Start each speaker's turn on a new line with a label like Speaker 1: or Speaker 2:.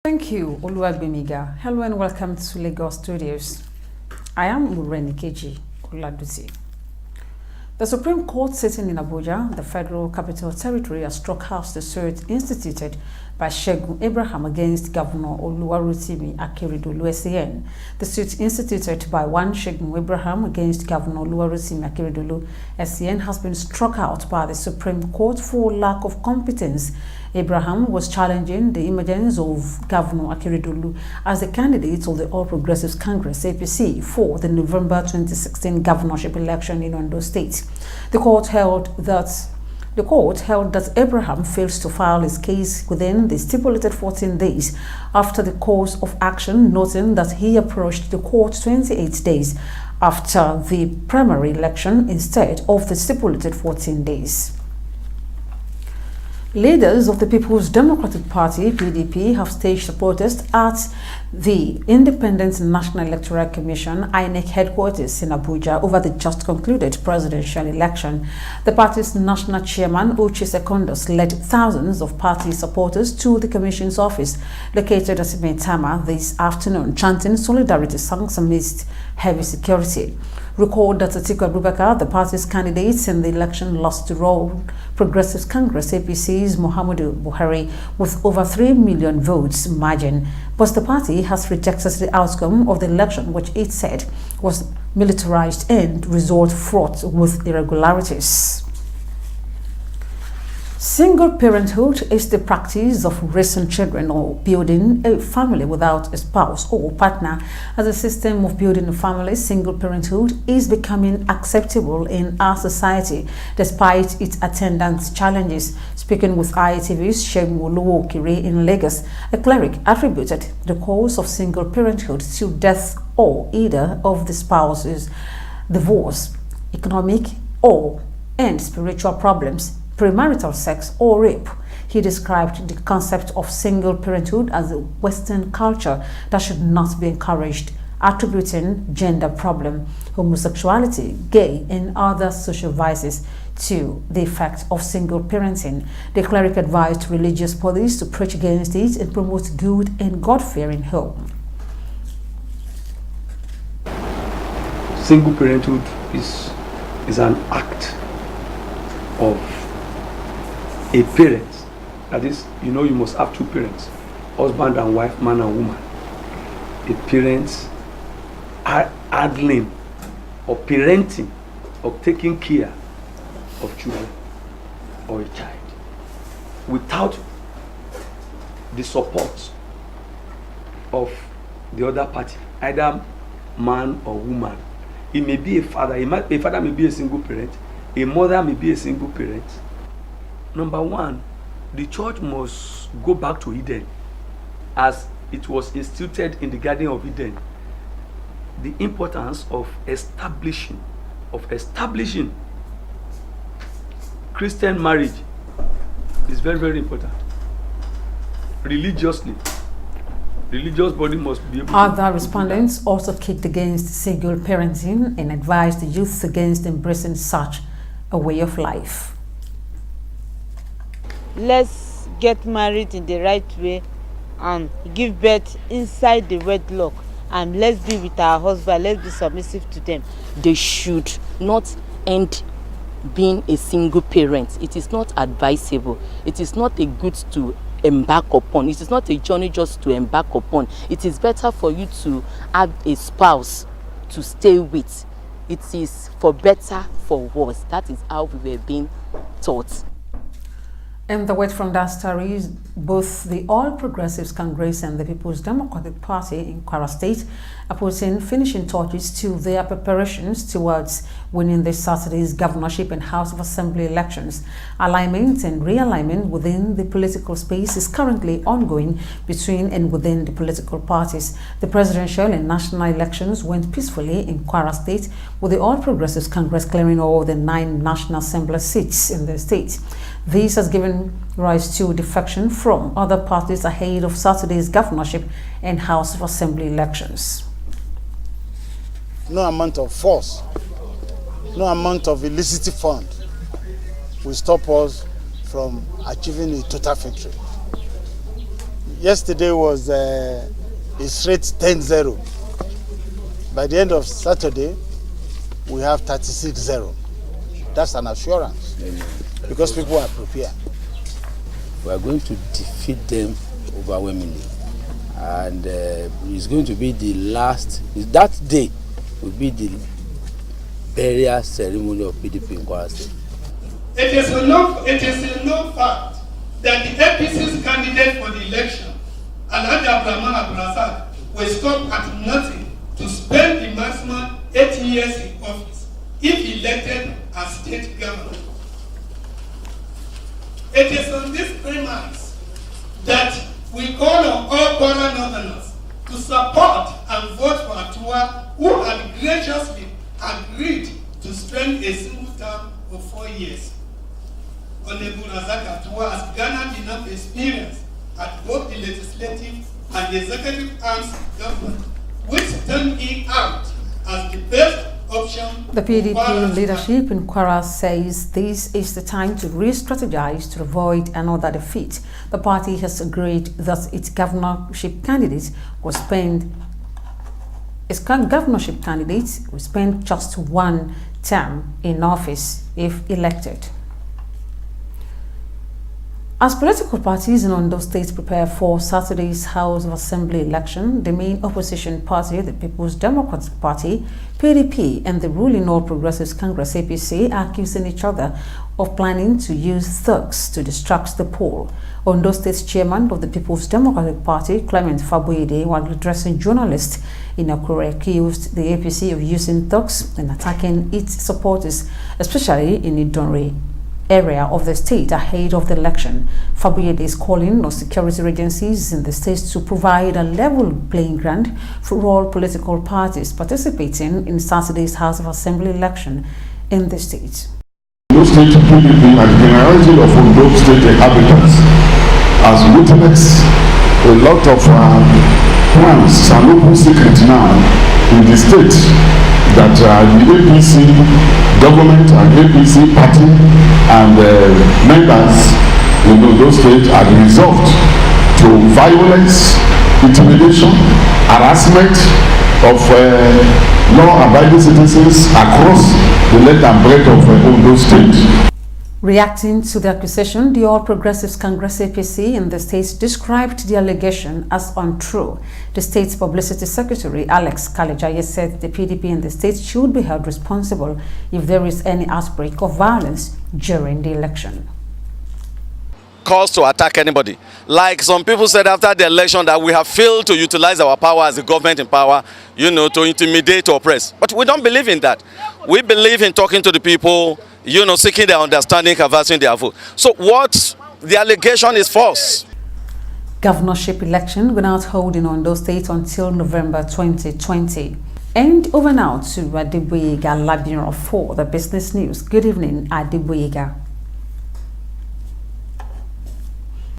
Speaker 1: Thank you, Oluwagbemiga. Hello and welcome to Lagos Studios. I am Mureni Keji Oladusi. The Supreme Court sitting in Abuja, the Federal Capital Territory, has struck out the suit instituted by Segun Abraham against Governor Oluwarotimi Akeredolu SAN. The suit instituted by one Segun Abraham against Governor Oluwarotimi Akeredolu SAN has been struck out by the Supreme Court for lack of competence. Abraham was challenging the emergence of Governor Akeredolu as the candidate of the All Progressives Congress (APC) for the November 2016 governorship election in Ondo State. The court held that Abraham failed to file his case within the stipulated 14 days after the course of action, noting that he approached the court 28 days after the primary election instead of the stipulated 14 days. Leaders of the People's Democratic Party (PDP) have staged a protest at the Independent National Electoral Commission (INEC) headquarters in Abuja over the just concluded presidential election. The party's national chairman, Uche Secondus, led thousands of party supporters to the commission's office located at Maitama this afternoon, chanting solidarity songs amidst heavy security. Recall that Atiku Abubakar, the party's candidate in the election, lost to All Progressives Congress (APC's) Muhammadu Buhari with over 3 million votes margin. But the party has rejected the outcome of the election, which it said was militarized and result fraught with irregularities. Single parenthood is the practice of raising children or building a family without a spouse or partner. As a system of building a family, single parenthood is becoming acceptable in our society despite its attendant challenges. Speaking with ITV's Segun Oluwokere in Lagos, a cleric attributed the cause of single parenthood to death or either of the spouses, divorce, economic and spiritual problems, premarital sex or rape. He described the concept of single parenthood as a Western culture that should not be encouraged, attributing gender problem, homosexuality, gay and other social vices to the effect of single parenting. The cleric advised religious bodies to preach against it and promote good and God-fearing home.
Speaker 2: Single parenthood is an act of a parent. That is, you must have two parents, husband and wife, man and woman. A parent handling or parenting or taking care of children or a child without the support of the other party, either man or woman. It may be a father. A father may be a single parent. A mother may be a single parent. Number one, the church must go back to Eden as it was instituted in the Garden of Eden. The importance of establishing Christian marriage is very, very important. Religiously, religious body must be able to.
Speaker 1: Other respondents also kicked against single parenting and advised the youth against embracing such a way of life.
Speaker 3: Let's get married in the right way and give birth inside the wedlock, and let's be with our husband, let's be submissive to them.
Speaker 4: They should not end being a single parent. It is not advisable. It is not a good to embark upon. It is not a journey just to embark upon. It is better for you to have a spouse to stay with. It is for better, for worse. That is how we were being taught.
Speaker 1: And the word from that story is both the All Progressives Congress and the People's Democratic Party in Kwara State are putting finishing touches to their preparations towards winning this Saturday's governorship and House of Assembly elections. Alignment and realignment within the political space is currently ongoing between and within the political parties. The presidential and national elections went peacefully in Kwara State, with the All Progressives Congress clearing all the 9 National Assembly seats in the state. This has given rise to defection from other parties ahead of Saturday's governorship and House of Assembly elections.
Speaker 5: No amount of force, no amount of illicit fund will stop us from achieving a total victory. Yesterday was a straight 10-0. By the end of Saturday, we have 36-0. That's an assurance because people are prepared.
Speaker 6: We are going to defeat them overwhelmingly, and it's going to be the last. That day will be the burial ceremony of PDP in Kwara State.
Speaker 7: It is a known fact that the APC's candidate for the election, Alhaji Abdulrahman Abdulrazak, will stop at nothing to spend the maximum 8 years in office if elected as state governor. It is on this premise that we call on all Kwara Northerners to support and vote for Atua, who had graciously agreed to spend a single term of 4 years. Honorable Razak Atua has garnered enough experience at both the legislative and the executive arms of government, which turned him out as the best option.
Speaker 1: The PDP leadership in Kwara says this is the time to re-strategize to avoid another defeat. The party has agreed that its governorship candidate will spend just 1 term in office if elected. As political parties in Ondo State prepare for Saturday's House of Assembly election, the main opposition party, the People's Democratic Party, PDP, and the ruling All Progressives Congress, APC, are accusing each other of planning to use thugs to distract the poll. Ondo State's chairman of the People's Democratic Party, Clement Faboyede, while addressing journalists in Akure, accused the APC of using thugs and attacking its supporters, especially in Idonre area of the state ahead of the election. Faboyede is calling on security agencies in the state to provide a level playing ground for all political parties participating in Saturday's House of Assembly election in the state.
Speaker 8: Ondo State PDP and the generality of Ondo State inhabitants has witnessed a lot of plans and open secret now in the state that the APC government and APC party and members in Ondo State are resolved to violence, intimidation, harassment of law-abiding citizens across the length and breadth of Ondo State.
Speaker 1: Reacting to the accusation, the All Progressives Congress APC in the state described the allegation as untrue. The state's publicity secretary, Alex Kalejaye, said the PDP in the state should be held responsible if there is any outbreak of violence during the election.
Speaker 9: Cause to attack anybody. Like some people said after the election that we have failed to utilize our power as the government in power, to intimidate or oppress. But we don't believe in that. We believe in talking to the people, seeking their understanding, canvassing their vote. So what the allegation is false.
Speaker 1: Governorship election will not hold in Ondo State until November 2020. And over now to Adeboyega Labiro for the business news. Good evening, Adeboyega.